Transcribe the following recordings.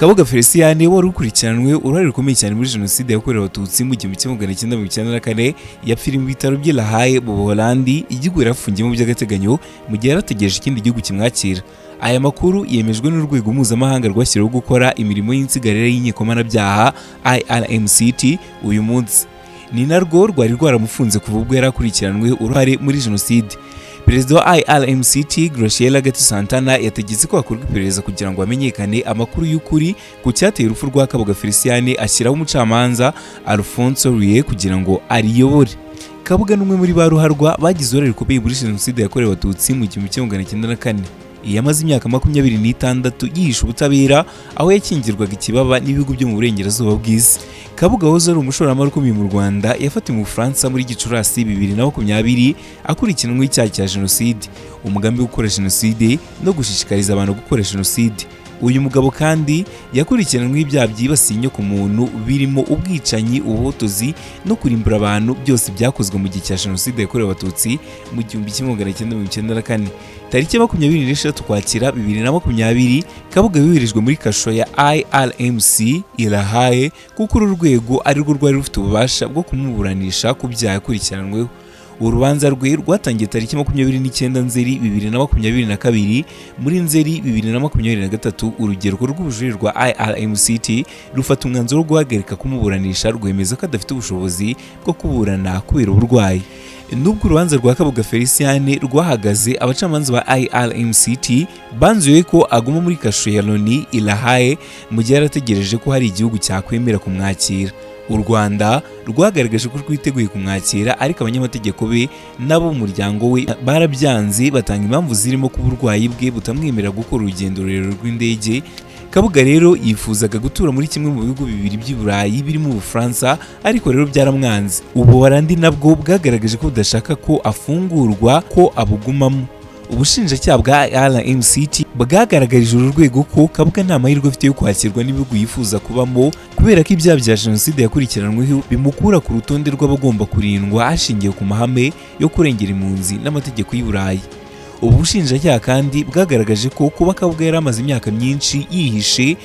Kabuga Felicien wari ukurikiranwe uruhare rukomeye cyane muri jenoside yakorewe abatutsi mu 1994 yapfiriye mu bitaro by'i La Haye mu Buholandi, igihugu yarafungiyemo by'agateganyo mu gihe yarategereje ikindi gihugu kimwakira. Aya makuru yemejwe n'urwego mpuzamahanga rwashyiriweho gukora imirimo y'insigarira y'inkiko mpanabyaha IRMCT uyu munsi. Ni narwo rwari rwaramufunze kuva ubwo yarakurikiranwe uruhare muri jenoside. Perezida wa IRMCT Graciela Gatti Santana yategetse ko hakorwa iperereza kugira ngo hamenyekane amakuru y'ukuri ku cyateye urupfu rwa Kabuga Felicien, ashyiraho umucamanza Alphonse Rie kugira ngo ariyobore. Kabuga n'umwe muri ba ruharwa bagize uruhare rukomeye muri jenoside yakorewe abatutsi mu 1994. Yamaze imyaka 26 yihisha ubutabera, aho yakingirwaga ikibaba n'ibihugu byo mu burengerazuba bw'isi. Kabuga wahoze ari umushoramari ukomeye mu Rwanda yafatiwe mu Bufaransa muri Gicurasi 2020 akurikiranweho icyaha cya jenoside, umugambi wo gukora jenoside no gushishikariza abantu gukora jenoside. Uyu mugabo kandi yakurikiranweho ibyaha byibasiye inyokomuntu birimo ubwicanyi, ubuhotozi no kurimbura abantu, byose byakozwe mu gihe cya jenoside yakorewe abatutsi mu 1994. Tariki ya 26 Ukwakira 2020 Kabuga yoherejwe muri kasho ya IRMC i La Haye kuko uru rwego ari rwo rwari rufite ububasha bwo kumuburanisha ku byaha yakurikiranweho. Urubanza rwe rwatangiye tariki 29 Nzeri 2022. Muri Nzeri 2023 urugereko rw'ubujurire rwa IRMCT rufata umwanzuro wo guhagarika kumuburanisha, rwemeza ko adafite ubushobozi bwo kuburana kubera uburwayi. Nubwo urubanza rwa Kabuga Felicien rwahagaze, abacamanza ba IRMCT banzuye ko aguma muri kasho ya Loni i La Haye mu gihe yarategereje ko hari igihugu cyakwemera kumwakira. U Rwanda rwagaragaje ko rwiteguye kumwakira, ariko abanyamategeko be nabo mu muryango we barabyanze, batanga impamvu zirimo ko uburwayi bwe butamwemerera gukora urugendo rurerure rw'indege. Kabuga rero yifuzaga gutura muri kimwe mu bihugu bibiri by'i Burayi birimo Ubufaransa, ariko rero byaramwanze. Ubuholandi nabwo bwagaragaje ko budashaka ko afungurwa, ko abugumamo. Ubushinjacyaha bwa IRMCT bwagaragarije uru rwego ko Kabuga nta mahirwe afite yo kwakirwa n'ibihugu yifuza kubamo, kubera ko ibyaha bya jenoside yakurikiranweho bimukura ku rutonde rw'abagomba kurindwa hashingiwe ku mahame yo kurengera impunzi n'amategeko y'u Burayi. Ubu bushinjacyaha kandi bwagaragaje ko kuba Kabuga yari amaze imyaka myinshi yihisha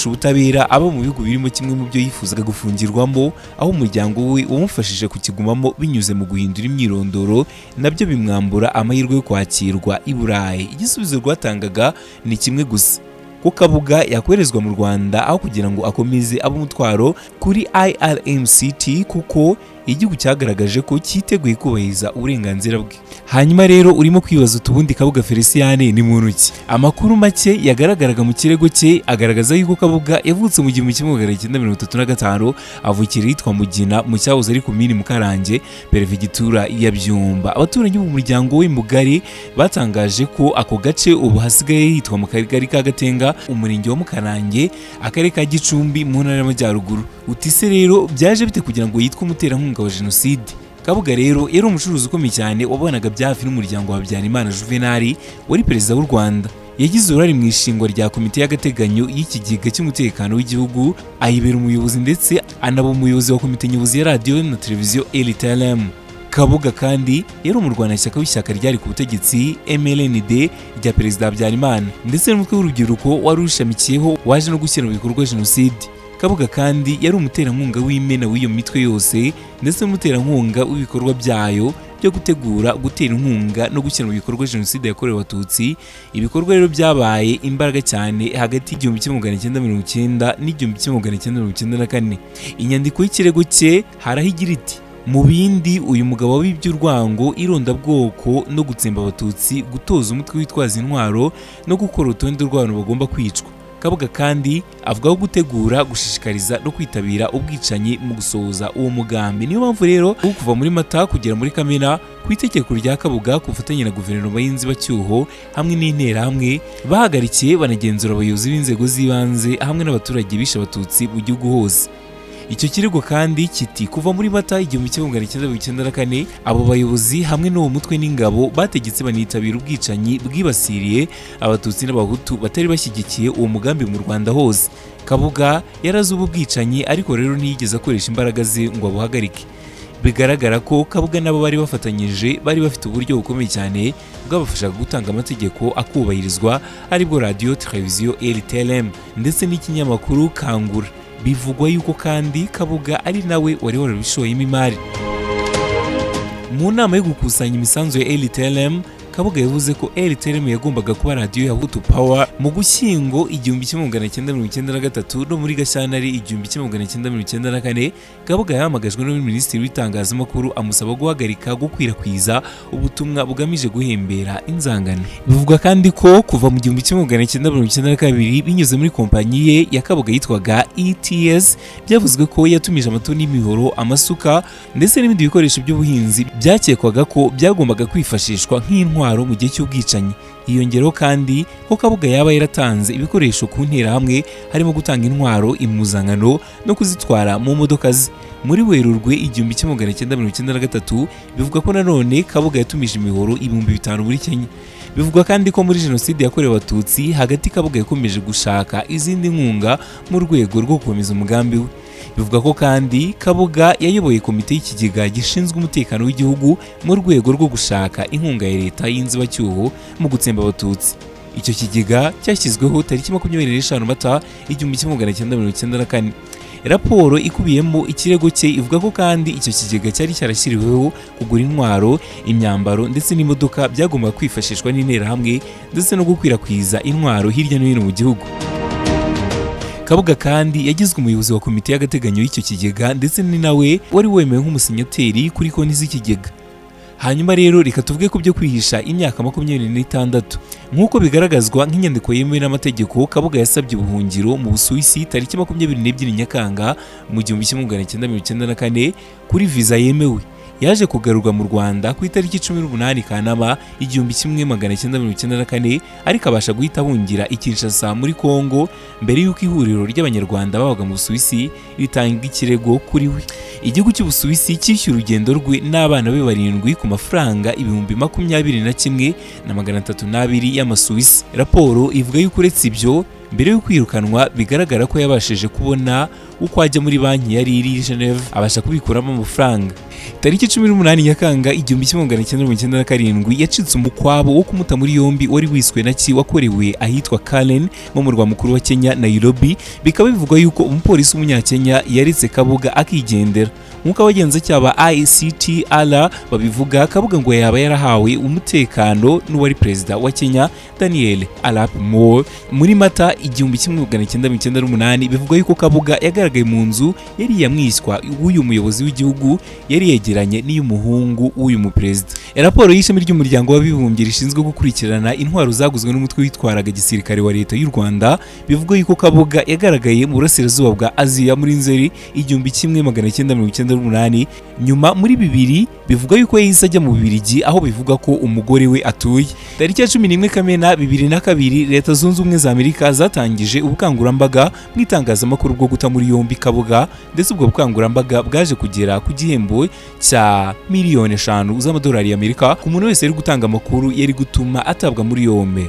ubutabera, aba mu bihugu birimo kimwe mu byo yifuzaga gufungirwamo, aho umuryango we wamufashije kukigumamo binyuze mu guhindura imyirondoro, nabyo bimwambura amahirwe yo kwakirwa i Burayi. Igisubizo rwatangaga ni kimwe gusa, ko Kabuga yakoherezwa mu Rwanda aho kugira ngo akomeze abe umutwaro kuri IRMCT, kuko igihugu cyagaragaje ko cyiteguye kubahiriza uburenganzira bwe. Hanyuma rero urimo kwibaza utubundi Kabuga Felicien ni muntu ki? Amakuru make yagaragaraga mu kirego cye agaragaza yuko Kabuga yavutse mu 1935, avukira yitwa Mugina mu cyahoze ari komini Mukarange, Perefegitura ya Byumba. Abaturanyi b'umuryango we mugari batangaje ko ako gace ubu hasigaye hitwa mu kagari ka Gatenga, umurenge wa Mukarange, akarere ka Gicumbi mu ntara y'Amajyaruguru. Utise rero byaje bite kugira ngo yitwe umuterankunga wa jenoside? Kabuga rero yari umucuruzi ukomeye cyane wabanaga bya hafi n'umuryango wa Habyarimana Juvenal wari perezida w'u Rwanda. Yagize uruhare mu ishingwa rya komite y'agateganyo y'ikigega cy'umutekano w'igihugu, ayibera umuyobozi ndetse anaba umuyobozi wa komite nyobozi ya radiyo na televiziyo RTLM. Kabuga kandi yari umurwanashyaka w'ishyaka ryari ku butegetsi MLND rya perezida Habyarimana, ndetse n'umutwe w'urubyiruko wari urushamikiyeho waje no gushyira mu bikorwa jenoside. Kabuga kandi yari umuterankunga w'imena w'iyo mitwe yose, ndetse n'umuterankunga w'ibikorwa byayo byo gutegura, gutera inkunga no gushyira mu bikorwa jenoside yakorewe abatutsi. Ibikorwa rero byabaye imbaraga cyane hagati y'1990 n'1994. Inyandiko y'ikirego cye harahigira iti: mu bindi, uyu mugabo wibye urwango, irondabwoko no gutsemba abatutsi, gutoza umutwe witwaza intwaro no gukora urutonde rw'abantu bagomba kwicwa. Kabuga kandi avugaho gutegura, gushishikariza no kwitabira ubwicanyi mu gusohoza uwo mugambi. Niyo mpamvu rero kuva muri Mata kugera muri Kamena, ku itegeko rya Kabuga ku bufatanye na guverinoma y'inzibacyuho hamwe n'interahamwe, bahagarikiye banagenzura abayobozi b'inzego z'ibanze hamwe n'abaturage bishe abatutsi mu gihugu hose. Icyo kirego kandi kiti kuva muri Mata 1994 abo bayobozi hamwe n'uwo mutwe n'ingabo bategetse banitabira ubwicanyi bwibasiriye abatutsi n'abahutu batari bashyigikiye uwo mugambi mu Rwanda hose. Kabuga yarazi ubu bwicanyi, ariko rero ntiyigeze akoresha imbaraga ze ngo abuhagarike. bigaragara ko Kabuga nabo bari bafatanyije, bari bafite uburyo bukomeye cyane bwabafashaga gutanga amategeko akubahirizwa, aribwo radio televiziyo RTLM ndetse n'ikinyamakuru Kangura. Bivugwa yuko kandi Kabuga ari nawe wari warabishoyemo imari. Mu nama yo gukusanya imisanzu ya RTLM, Kabuga yavuze ko RTLM yagombaga kuba radio ya Hutu Power mu Gushyingo 1993 no muri Gashyantare 1994. Kabuga yahamagajwe no Minisitiri w'itangazamakuru amusaba guhagarika gukwirakwiza ubutumwa bugamije guhembera inzangano. Bivugwa kandi ko kuva mu 1992 binyuze muri kompanyi ye ya Kabuga yitwaga ETS, byavuzwe ko yatumije amatoni y'imihoro, amasuka ndetse n'ibindi bikoresho by'ubuhinzi byakekwaga ko byagombaga kwifashishwa nk'intwaro mu gihe cy'ubwicanyi. Hiyongeraho kandi ko Kabuga yaba yaratanze ibikoresho ku nterahamwe, harimo gutanga intwaro, impuzankano no kuzitwara mu modoka ze. Muri Werurwe 1993 bivuga ko nanone Kabuga yatumije imihoro 5,000 muri Kenya. Bivugwa kandi ko muri Jenoside yakorewe Abatutsi hagati Kabuga yakomeje gushaka izindi nkunga mu rwego rwo gukomeza umugambi we. Bivuga ko kandi Kabuga yayoboye komite y'ikigega gishinzwe umutekano w'igihugu mu rwego rwo gushaka inkunga ya leta y'inzibacyuho mu gutsemba Abatutsi. Icyo kigega cyashyizweho tariki 25 Mata 1994. Raporo ikubiyemo ikirego cye ivuga ko kandi icyo kigega cyari cyarashyiriweho kugura intwaro, imyambaro ndetse n'imodoka byagombaga kwifashishwa n'interahamwe ndetse no gukwirakwiza intwaro hirya no hino mu gihugu. Kabuga kandi yagizwe umuyobozi wa komite y'agateganyo y'icyo kigega ndetse ni nawe wari wemewe nk'umusinyateri kuri konti z'ikigega. Hanyuma rero reka tuvuge ku byo kwihisha imyaka 26. Nk'uko bigaragazwa nk'inyandiko yemewe n'amategeko, Kabuga yasabye ubuhungiro mu Busuwisi tariki 22 Nyakanga mu 1994 kuri visa yemewe. Yaje kugarurwa mu Rwanda ku itariki 18 Kanama 1994, ariko abasha guhita ahungira i Kinshasa muri Kongo mbere y'uko ihuriro ry'Abanyarwanda babaga mu Busuwisi ritanga ikirego kuri we. Igihugu cy'Ubusuwisi cyishyura urugendo rwe n'abana be 7 ku mafaranga 21,302 y'Amasuwisi. Raporo ivuga yuko uretse ibyo, mbere yo kwirukanwa bigaragara ko yabashije kubona uko ajya muri banki yari iri i Geneve abasha kubikuramo amafaranga. Tariki 18 Nyakanga 1997 yacitse umukwabo wo kumuta muri yombi wari wiswe na wakorewe ahitwa Karen mu murwa mukuru wa Kenya, Nairobi. Bikaba bivugwa yuko umupolisi w'umunyakenya yaretse Kabuga akigendera. Nk'uko abagenzacyaha ba ICTR babivuga, Kabuga ngo yaba yarahawe umutekano n'uwari perezida wa Kenya Daniel Arap Moi. Muri Mata 1998 bivugwa yuko Kabuga yagaragaye mu nzu yari yamwiswa w'uyu muyobozi w'igihugu yari yegeranye n'iy'umuhungu w'uyu muperezida. Raporo y'ishami ry'umuryango w'abibumbye rishinzwe gukurikirana intwaro zaguzwe n'umutwe witwaraga gisirikare wa leta y'u Rwanda bivuga yuko Kabuga yagaragaye mu burasirazuba bwa Aziya muri Nzeri 1998. Nyuma muri 2000 bivuga yuko yahise ajya mu Bubiligi, aho bivuga ko umugore we atuye. Tariki ya 11 Kamena 2002 Leta Zunze Ubumwe za Amerika zatangije ubukangurambaga mu itangazamakuru bwo guta muri yombi Kabuga, ndetse ubwo bukangurambaga bwaje kugera ku gihembo cya $5,000,000 z'amadolari y'Amerika ku muntu wese ari gutanga amakuru yari gutuma atabwa muri yombi.